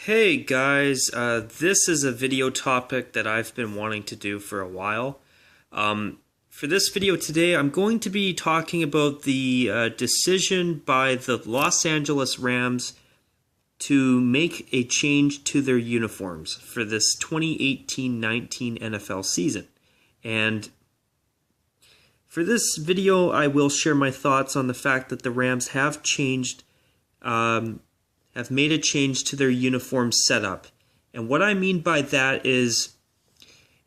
Hey guys, this is a video topic that I've been wanting to do for a while. For this video today, I'm going to be talking about the decision by the Los Angeles Rams to make a change to their uniforms for this 2018-19 NFL season. And for this video, I will share my thoughts on the fact that the Rams have made a change to their uniform setup. And what I mean by that is,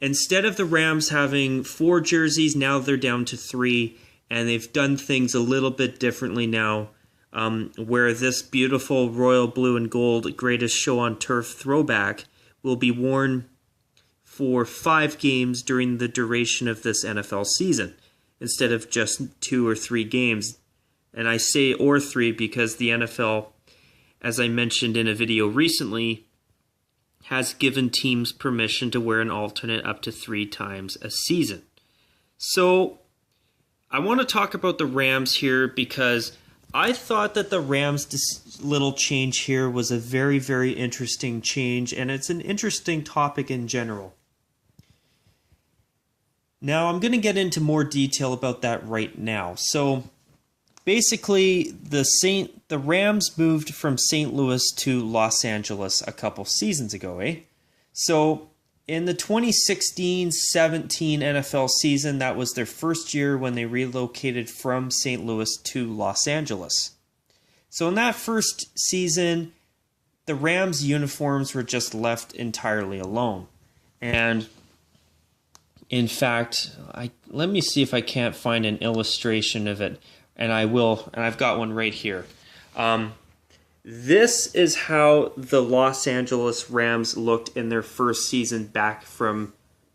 instead of the Rams having 4 jerseys, now they're down to 3, and they've done things a little bit differently now, where this beautiful royal blue and gold greatest show on turf throwback will be worn for 5 games during the duration of this NFL season, instead of just 2 or 3 games. And I say or 3 because the NFL, as I mentioned in a video recently, has given teams permission to wear an alternate up to 3 times a season. So I want to talk about the Rams here because I thought that the Rams' little change here was a very, very interesting change, and it's an interesting topic in general. Now I'm going to get into more detail about that right now. So basically, the Rams moved from St. Louis to Los Angeles a couple seasons ago, So in the 2016-17 NFL season, that was their first year when they relocated from St. Louis to Los Angeles. So in that first season, the Rams uniforms were just left entirely alone. And in fact, let me see if I can't find an illustration of it. And I will, and I've got one right here. This is how the Los Angeles Rams looked in their first season back from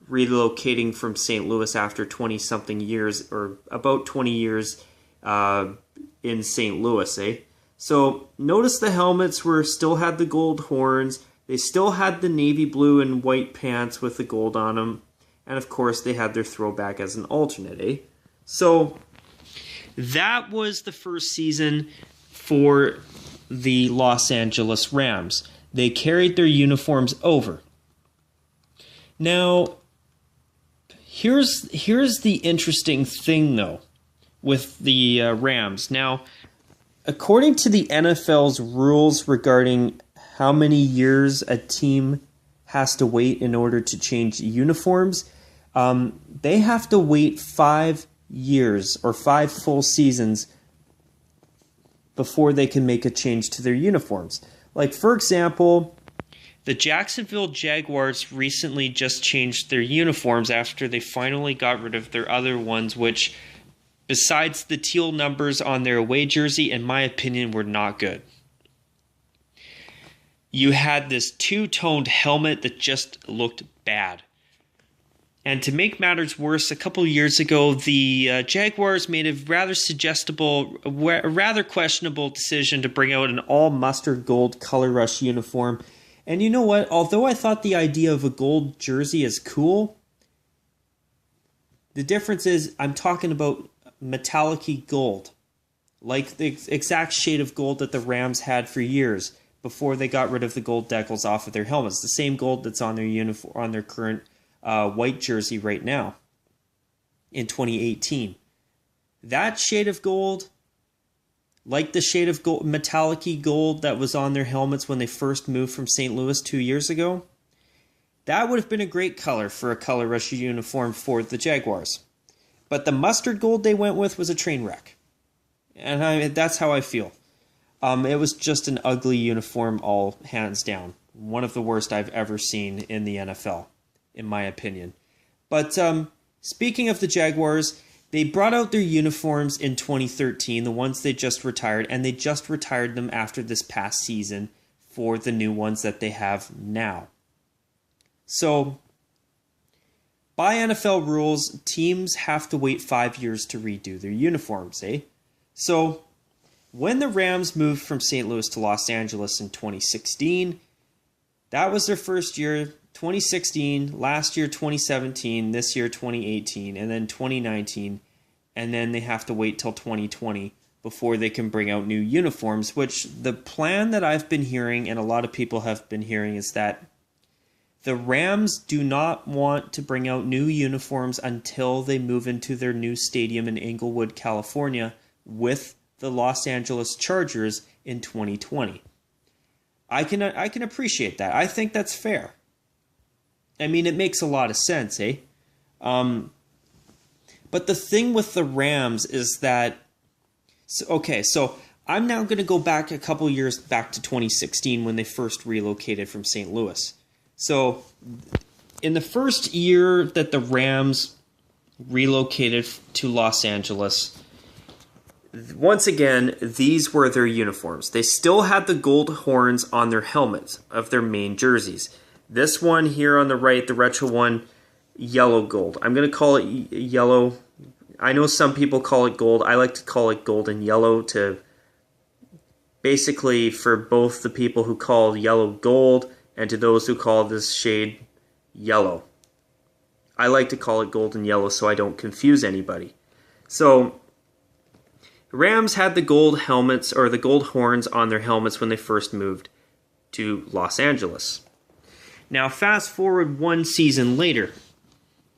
relocating from St. Louis after 20-something years, or about 20 years in St. Louis, So notice the helmets still had the gold horns. They still had the navy blue and white pants with the gold on them. And of course, they had their throwback as an alternate, So that was the first season for the Los Angeles Rams. They carried their uniforms over. Now, here's the interesting thing, though, with the Rams. Now, according to the NFL's rules regarding how many years a team has to wait in order to change uniforms, they have to wait 5 years or 5 full seasons before they can make a change to their uniforms. Like, for example, the Jacksonville Jaguars recently just changed their uniforms after they finally got rid of their other ones, which, besides the teal numbers on their away jersey, in my opinion, were not good. You had this two-toned helmet that just looked bad. And to make matters worse, a couple years ago, the Jaguars made a rather questionable decision to bring out an all mustard gold color rush uniform. And you know what? Although I thought the idea of a gold jersey is cool, the difference is I'm talking about metallic-y gold, like the exact shade of gold that the Rams had for years before they got rid of the gold decals off of their helmets. The same gold that's on their uniform, on their current white jersey right now in 2018. That shade of gold, like the shade of gold, metallic-y gold that was on their helmets when they first moved from St. Louis 2 years ago, that would have been a great color for a color rush uniform for the Jaguars. But the mustard gold they went with was a train wreck. And that's how I feel. It was just an ugly uniform, all hands down. One of the worst I've ever seen in the NFL, in my opinion. But speaking of the Jaguars, they brought out their uniforms in 2013, the ones they just retired, and they just retired them after this past season for the new ones that they have now. So, by NFL rules, teams have to wait 5 years to redo their uniforms, So, when the Rams moved from St. Louis to Los Angeles in 2016, that was their first year. 2016, last year 2017, this year 2018, and then 2019, and then they have to wait till 2020 before they can bring out new uniforms, which the plan that I've been hearing and a lot of people have been hearing is that the Rams do not want to bring out new uniforms until they move into their new stadium in Inglewood, California with the Los Angeles Chargers in 2020. I can appreciate that. I think that's fair. I mean, it makes a lot of sense, eh? But the thing with the Rams is that, so I'm now going to go back a couple years back to 2016 when they first relocated from St. Louis. So in the first year that the Rams relocated to Los Angeles, once again, these were their uniforms. They still had the gold horns on their helmets of their main jerseys. This one here on the right, the retro one, yellow gold. I'm going to call it yellow. I know some people call it gold. I like to call it gold and yellow to basically for both the people who call yellow gold and to those who call this shade yellow. I like to call it gold and yellow so I don't confuse anybody. So Rams had the gold helmets or the gold horns on their helmets when they first moved to Los Angeles. Now fast forward one season later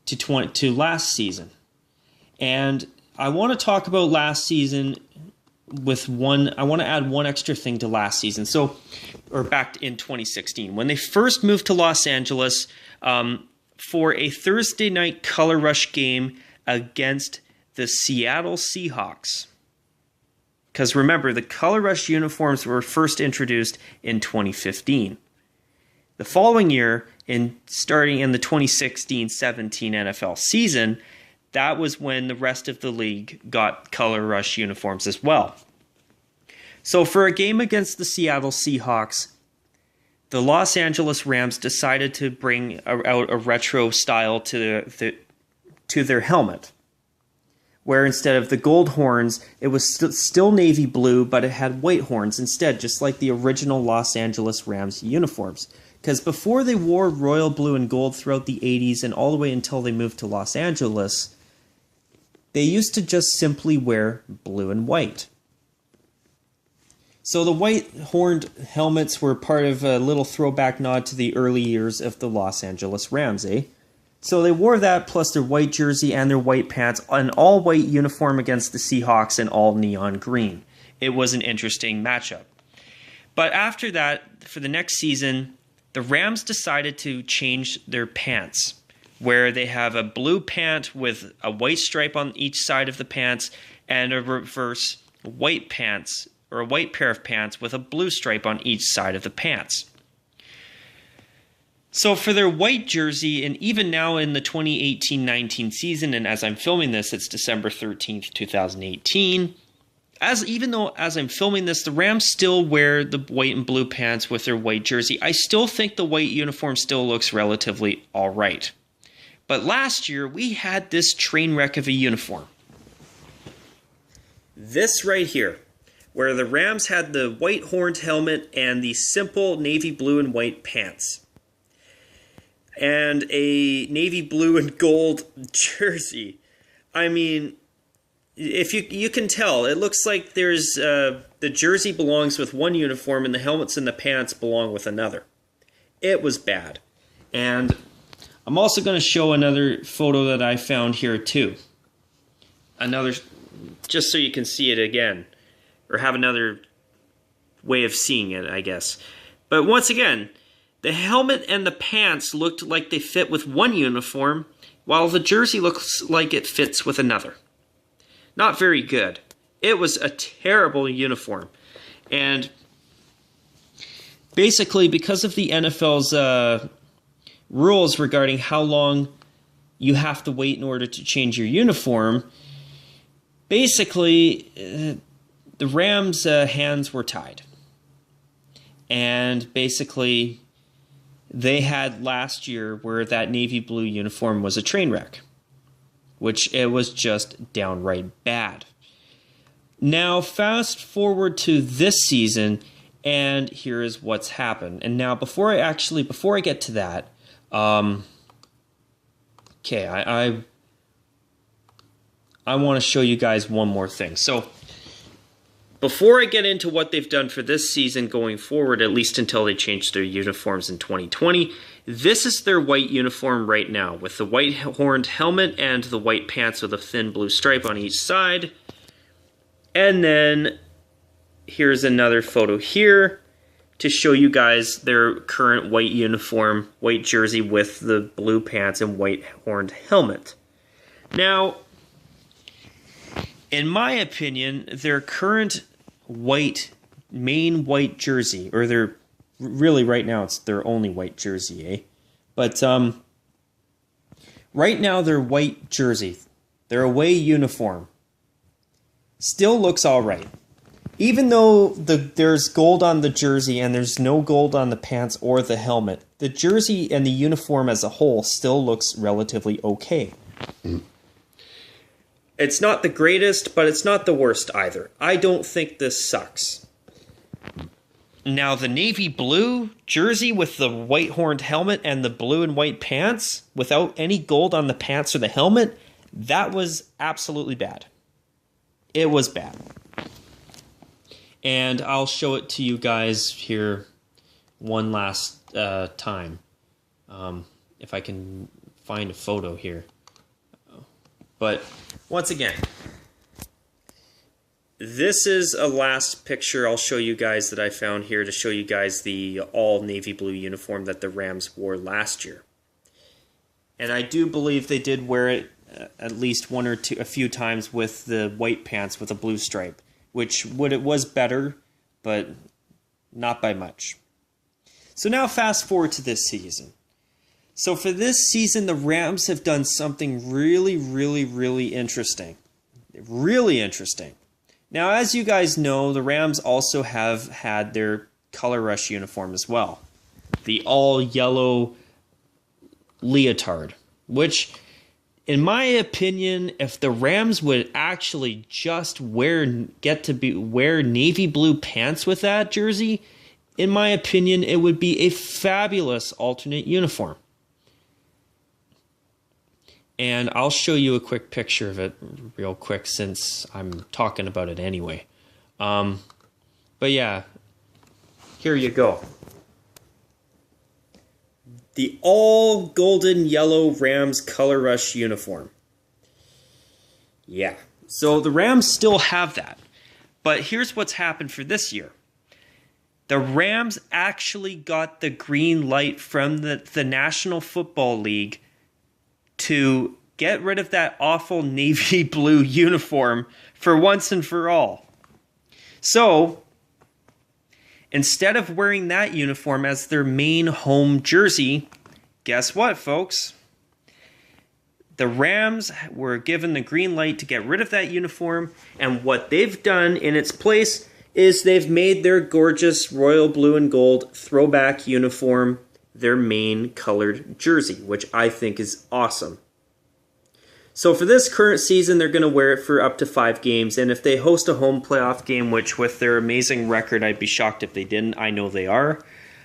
to last season. And I want to talk about last season I want to add one extra thing to last season. Or back in 2016, when they first moved to Los Angeles for a Thursday night Color Rush game against the Seattle Seahawks. Because remember, the Color Rush uniforms were first introduced in 2015. The following year, starting in the 2016-17 NFL season, that was when the rest of the league got Color Rush uniforms as well. So for a game against the Seattle Seahawks, the Los Angeles Rams decided to bring out a retro style to their helmet, where instead of the gold horns, it was still navy blue, but it had white horns instead, just like the original Los Angeles Rams uniforms. Because before they wore royal blue and gold throughout the 80s and all the way until they moved to Los Angeles, they used to just simply wear blue and white. So the white horned helmets were part of a little throwback nod to the early years of the Los Angeles Rams, eh? So they wore that plus their white jersey and their white pants, an all-white uniform against the Seahawks in all neon green. It was an interesting matchup. But after that, for the next season, the Rams decided to change their pants, where they have a blue pant with a white stripe on each side of the pants and a reverse white pants, or a white pair of pants with a blue stripe on each side of the pants. So for their white jersey, and even now in the 2018-19 season, and as I'm filming this, it's December 13th, 2018, even though as I'm filming this, the Rams still wear the white and blue pants with their white jersey, I still think the white uniform still looks relatively all right. But last year, we had this train wreck of a uniform. This right here, where the Rams had the white horned helmet and the simple navy blue and white pants. And a navy blue and gold jersey. I mean, if you can tell, it looks like there's the jersey belongs with one uniform and the helmets and the pants belong with another. It was bad. And I'm also going to show another photo that I found here too. Another, just so you can see it again. Or have another way of seeing it, I guess. But once again, the helmet and the pants looked like they fit with one uniform, while the jersey looks like it fits with another. Not very good. It was a terrible uniform. And basically, because of the NFL's rules regarding how long you have to wait in order to change your uniform, basically the Rams' hands were tied. And basically, they had last year where that navy blue uniform was a train wreck, which it was just downright bad. Now, fast forward to this season, and here is what's happened. And now, before I get to that, okay, I want to show you guys one more thing. So, before I get into what they've done for this season going forward, at least until they change their uniforms in 2020, this is their white uniform right now, with the white horned helmet and the white pants with a thin blue stripe on each side. And then here's another photo here to show you guys their current white uniform, white jersey with the blue pants and white horned helmet. Now, in my opinion, their current main white jersey, or their, really right now it's their only white jersey, eh? But right now their white jersey, their away uniform, still looks all right. Even though there's gold on the jersey and there's no gold on the pants or the helmet, the jersey and the uniform as a whole still looks relatively okay. It's not the greatest, but it's not the worst either. I don't think this sucks. Now, the navy blue jersey with the white horned helmet and the blue and white pants, without any gold on the pants or the helmet, that was absolutely bad. It was bad. And I'll show it to you guys here one last time. If I can find a photo here. But once again, this is a last picture I'll show you guys that I found here to show you guys the all navy blue uniform that the Rams wore last year. And I do believe they did wear it at least a few times with the white pants with a blue stripe, which it was better, but not by much. So now fast forward to this season. So for this season, the Rams have done something really, really, really interesting. Really interesting. Now, as you guys know, the Rams also have had their Color Rush uniform as well. The all-yellow leotard, which, in my opinion, if the Rams would actually just wear navy blue pants with that jersey, in my opinion, it would be a fabulous alternate uniform. And I'll show you a quick picture of it real quick since I'm talking about it anyway. But yeah, here you go. The all golden yellow Rams Color Rush uniform. Yeah, so the Rams still have that. But here's what's happened for this year. The Rams actually got the green light from the National Football League to get rid of that awful navy blue uniform for once and for all. So, instead of wearing that uniform as their main home jersey, guess what, folks? The Rams were given the green light to get rid of that uniform, and what they've done in its place is they've made their gorgeous royal blue and gold throwback uniform their main colored jersey, which I think is awesome. So for this current season, they're going to wear it for up to 5 games, and if they host a home playoff game, which with their amazing record, I'd be shocked if they didn't. I know they are.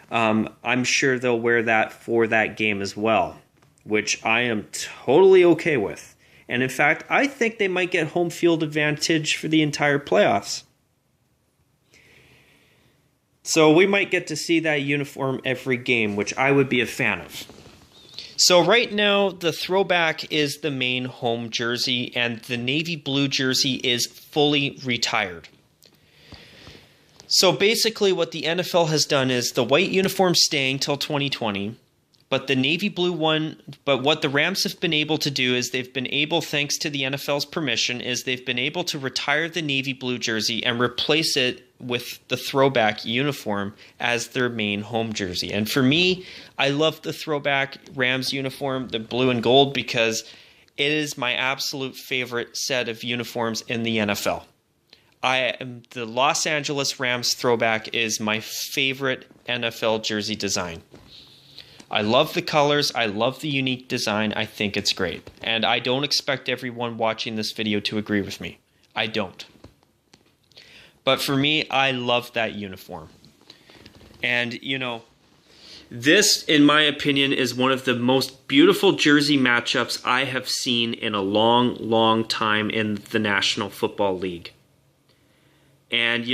I'm sure they'll wear that for that game as well, which I am totally okay with. And in fact, I think they might get home field advantage for the entire playoffs. So we might get to see that uniform every game, which I would be a fan of. So right now, the throwback is the main home jersey, and the navy blue jersey is fully retired. So basically what the NFL has done is the white uniform staying till 2020, but the navy blue one, but what the Rams have been able to do is they've been able, thanks to the NFL's permission, is they've been able to retire the navy blue jersey and replace it with the throwback uniform as their main home jersey. And for me, I love the throwback Rams uniform, the blue and gold, because it is my absolute favorite set of uniforms in the NFL. The Los Angeles Rams throwback is my favorite NFL jersey design. I love the colors. I love the unique design. I think it's great. And I don't expect everyone watching this video to agree with me. I don't. But for me, I love that uniform. And, you know, this, in my opinion, is one of the most beautiful jersey matchups I have seen in a long, long time in the National Football League. And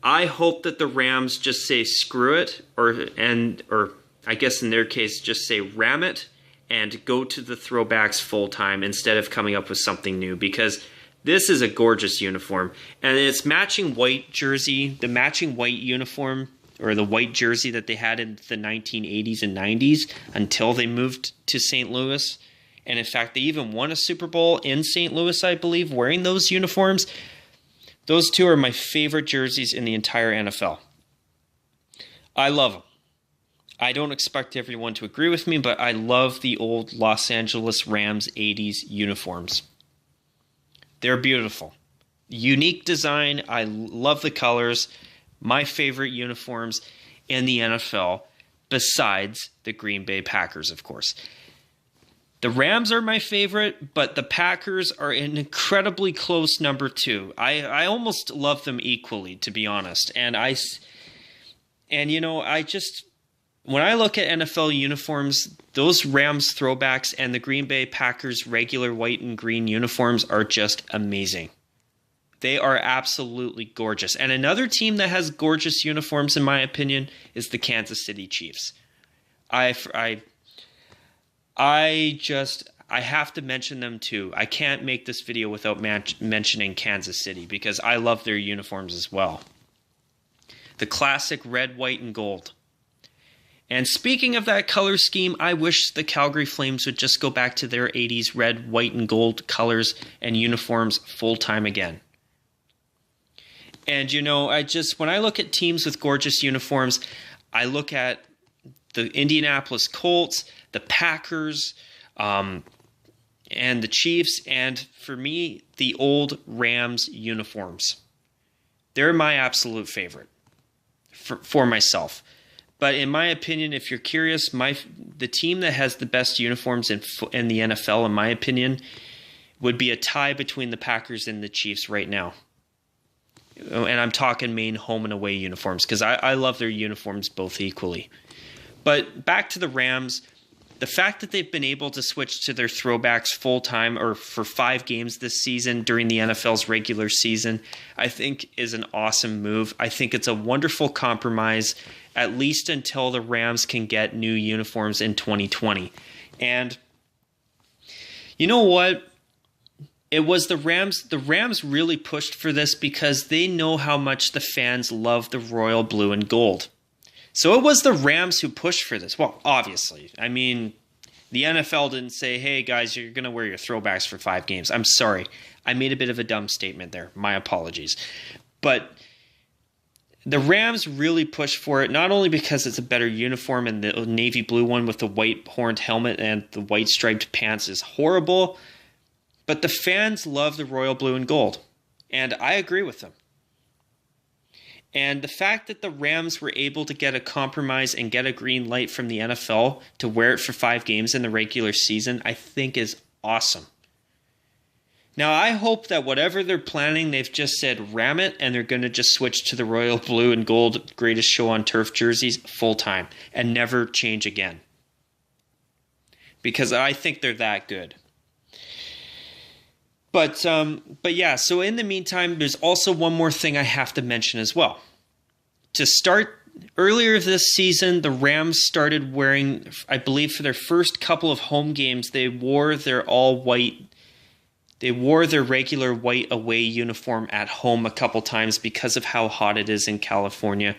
I hope that the Rams just say screw it, or I guess in their case just say ram it and go to the throwbacks full time instead of coming up with something new, because this is a gorgeous uniform and it's matching white jersey, the matching white uniform or the white jersey that they had in the 1980s and 90s until they moved to St. Louis. And in fact, they even won a Super Bowl in St. Louis, I believe, wearing those uniforms. Those two are my favorite jerseys in the entire NFL. I love them. I don't expect everyone to agree with me, but I love the old Los Angeles Rams 80s uniforms. They're beautiful. Unique design. I love the colors. My favorite uniforms in the NFL, besides the Green Bay Packers, of course. The Rams are my favorite, but the Packers are an incredibly close number 2. I almost love them equally, to be honest. And when I look at NFL uniforms, those Rams throwbacks and the Green Bay Packers regular white and green uniforms are just amazing. They are absolutely gorgeous. And another team that has gorgeous uniforms, in my opinion, is the Kansas City Chiefs. I have to mention them too. I can't make this video without mentioning Kansas City because I love their uniforms as well. The classic red, white, and gold. And speaking of that color scheme, I wish the Calgary Flames would just go back to their 80s red, white, and gold colors and uniforms full time again. And when I look at teams with gorgeous uniforms, I look at the Indianapolis Colts, the Packers, and the Chiefs, and for me, the old Rams uniforms. They're my absolute favorite for myself. But in my opinion, if you're curious, the team that has the best uniforms in the NFL, in my opinion, would be a tie between the Packers and the Chiefs right now. And I'm talking main home and away uniforms because I love their uniforms both equally. But back to the Rams, the fact that they've been able to switch to their throwbacks full-time or for 5 games this season during the NFL's regular season, I think is an awesome move. I think it's a wonderful compromise, at least until the Rams can get new uniforms in 2020. And you know what? It was the Rams. The Rams really pushed for this because they know how much the fans love the royal blue and gold. So it was the Rams who pushed for this. Well, obviously. I mean, the NFL didn't say, hey, guys, you're going to wear your throwbacks for 5 games. I'm sorry. I made a bit of a dumb statement there. My apologies. But the Rams really pushed for it, not only because it's a better uniform and the navy blue one with the white horned helmet and the white striped pants is horrible, but the fans love the royal blue and gold. And I agree with them. And the fact that the Rams were able to get a compromise and get a green light from the NFL to wear it for 5 games in the regular season, I think is awesome. Now, I hope that whatever they're planning, they've just said ram it, and they're going to just switch to the royal blue and gold greatest show on turf jerseys full time and never change again. Because I think they're that good. But yeah, so in the meantime, there's also one more thing I have to mention as well. To start, earlier this season, the Rams started wearing, I believe for their first couple of home games, they wore their all-white, they wore their regular white away uniform at home a couple times because of how hot it is in California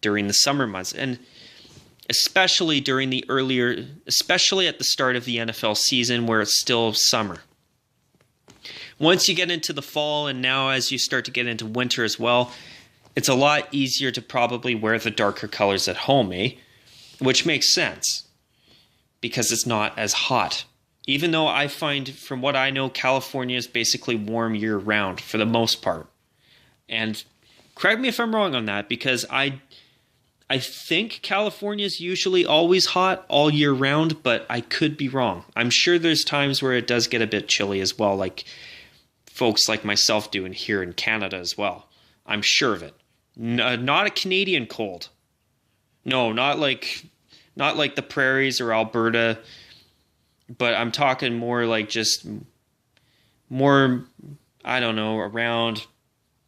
during the summer months. And especially at the start of the NFL season where it's still summer. Once you get into the fall and now as you start to get into winter as well, it's a lot easier to probably wear the darker colors at home, which makes sense because it's not as hot. Even though I find, from what I know, California is basically warm year-round for the most part. And correct me if I'm wrong on that, because I think California is usually always hot all year round, but I could be wrong. I'm sure there's times where it does get a bit chilly as well, like folks like myself do here in Canada as well. I'm sure of it. Not a Canadian cold. No, not like the prairies or Alberta, but I'm talking more like just more, I don't know, around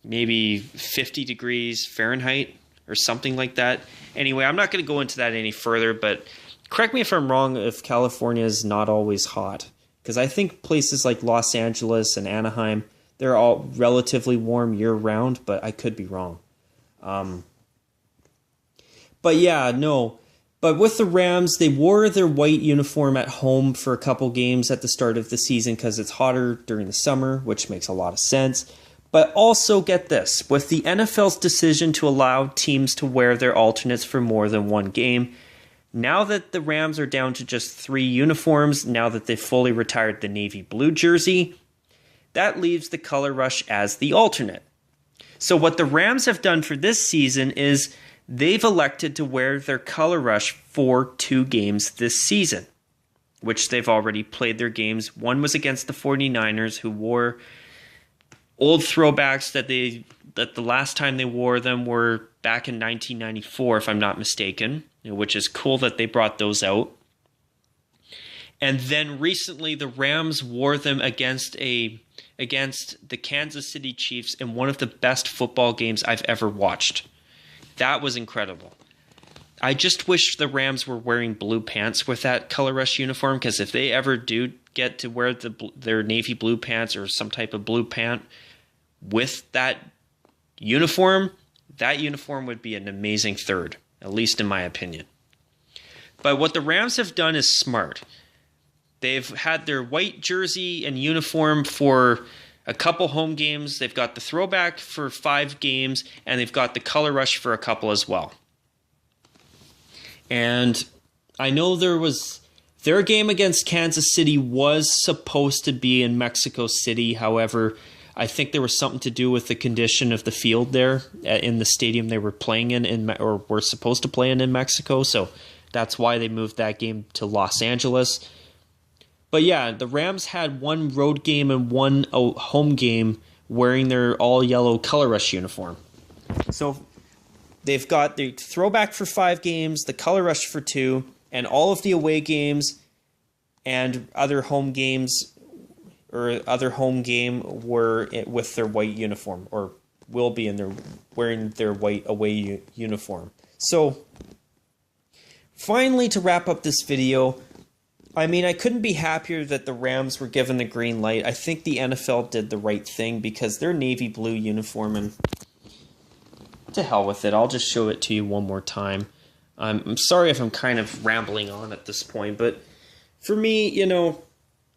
maybe 50 degrees Fahrenheit or something like that. Anyway, I'm not going to go into that any further, but correct me if I'm wrong if California is not always hot. Because I think places like Los Angeles and Anaheim, they're all relatively warm year-round, but I could be wrong. But yeah, no. But with the Rams, they wore their white uniform at home for a couple games at the start of the season because it's hotter during the summer, which makes a lot of sense. But also, get this, with the NFL's decision to allow teams to wear their alternates for more than one game, now that the Rams are down to just 3 uniforms, now that they've fully retired the navy blue jersey, that leaves the color rush as the alternate. So what the Rams have done for this season is they've elected to wear their color rush for 2 games this season, which they've already played their games. One was against the 49ers, who wore old throwbacks that the last time they wore them were back in 1994, if I'm not mistaken, which is cool that they brought those out. And then recently the Rams wore them against the Kansas City Chiefs in one of the best football games I've ever watched. That was incredible. I just wish the Rams were wearing blue pants with that color rush uniform, because if they ever do get to wear their navy blue pants or some type of blue pant with that uniform would be an amazing third, at least in my opinion. But what the Rams have done is smart. They've had their white jersey and uniform for a couple home games. They've got the throwback for 5 games, and they've got the color rush for a couple as well. And I know their game against Kansas City was supposed to be in Mexico City. However, I think there was something to do with the condition of the field there in the stadium they were playing in or were supposed to play in Mexico. So that's why they moved that game to Los Angeles. But yeah, the Rams had 1 road game and 1 home game wearing their all-yellow color rush uniform. So they've got the throwback for 5 games, the color rush for 2, and all of the away games and other home games or other home game were with their white uniform, or will be wearing their white away uniform. So finally, to wrap up this video, I mean, I couldn't be happier that the Rams were given the green light. I think the NFL did the right thing because their navy blue uniform, and to hell with it, I'll just show it to you one more time. I'm sorry if I'm kind of rambling on at this point, but for me,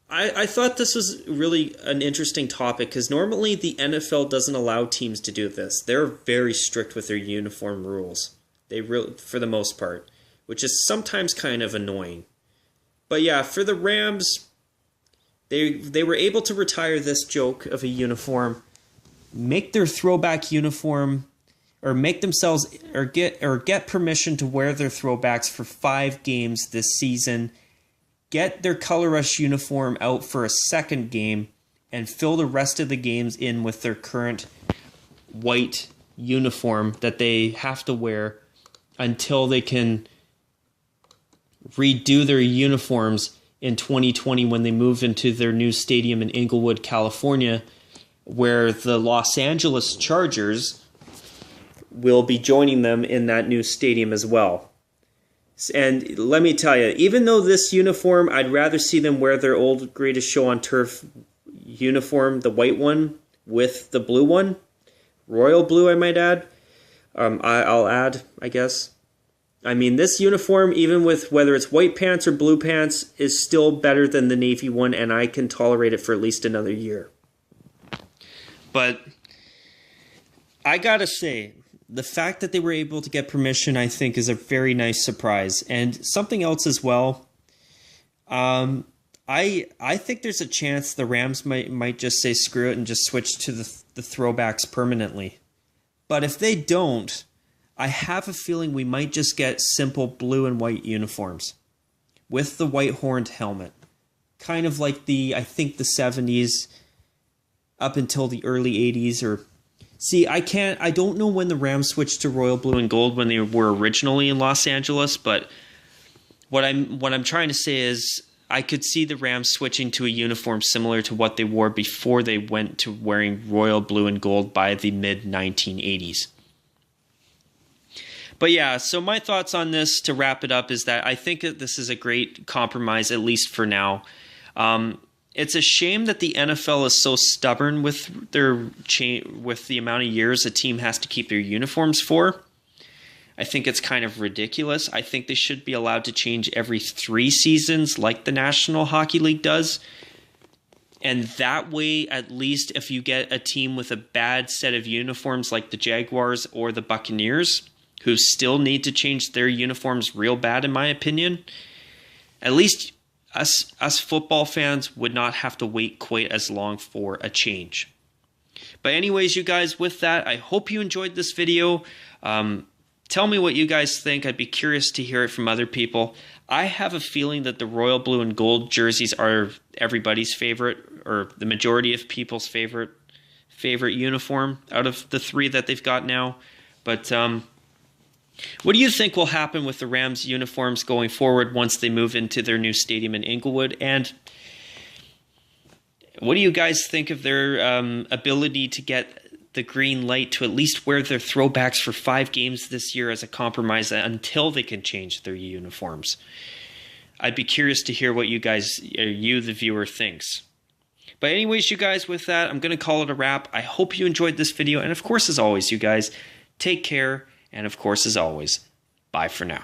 I thought this was really an interesting topic because normally the NFL doesn't allow teams to do this. They're very strict with their uniform rules. They really, for the most part, which is sometimes kind of annoying. But yeah, for the Rams, they were able to retire this joke of a uniform, make their throwback uniform, or make themselves or get permission to wear their throwbacks for 5 games this season, get their color rush uniform out for a second game, and fill the rest of the games in with their current white uniform that they have to wear until they can redo their uniforms in 2020 when they move into their new stadium in Inglewood, California, where the Los Angeles Chargers will be joining them in that new stadium as well. And let me tell you, even though this uniform, I'd rather see them wear their old Greatest Show on Turf uniform, the white one, with the blue one, royal blue, I might add. I'll add, I guess. I mean, this uniform, even with whether it's white pants or blue pants, is still better than the navy one, and I can tolerate it for at least another year. But I gotta say, the fact that they were able to get permission, I think, is a very nice surprise. And something else as well, I think there's a chance the Rams might just say screw it and just switch to the throwbacks permanently. But if they don't, I have a feeling we might just get simple blue and white uniforms with the white horned helmet. Kind of like I think the 70s up until the early 80s. Or see, I don't know when the Rams switched to royal blue and gold when they were originally in Los Angeles, but what I'm trying to say is I could see the Rams switching to a uniform similar to what they wore before they went to wearing royal blue and gold by the mid-1980s. But yeah, so my thoughts on this to wrap it up is that I think that this is a great compromise, at least for now. It's a shame that the NFL is so stubborn with with the amount of years a team has to keep their uniforms for. I think it's kind of ridiculous. I think they should be allowed to change every 3 seasons like the National Hockey League does. And that way, at least if you get a team with a bad set of uniforms like the Jaguars or the Buccaneers, who still need to change their uniforms real bad in my opinion, at least us football fans would not have to wait quite as long for a change. But anyways, you guys, with that, I hope you enjoyed this video. Tell me what you guys think. I'd be curious to hear it from other people. I have a feeling that the royal blue and gold jerseys are everybody's favorite, or the majority of people's favorite uniform out of the 3 that they've got now. But what do you think will happen with the Rams uniforms going forward once they move into their new stadium in Inglewood? And what do you guys think of their ability to get the green light to at least wear their throwbacks for 5 games this year as a compromise until they can change their uniforms? I'd be curious to hear what you guys, the viewer, thinks. But anyways, you guys, with that, I'm going to call it a wrap. I hope you enjoyed this video. And of course, as always, you guys, take care. And of course, as always, bye for now.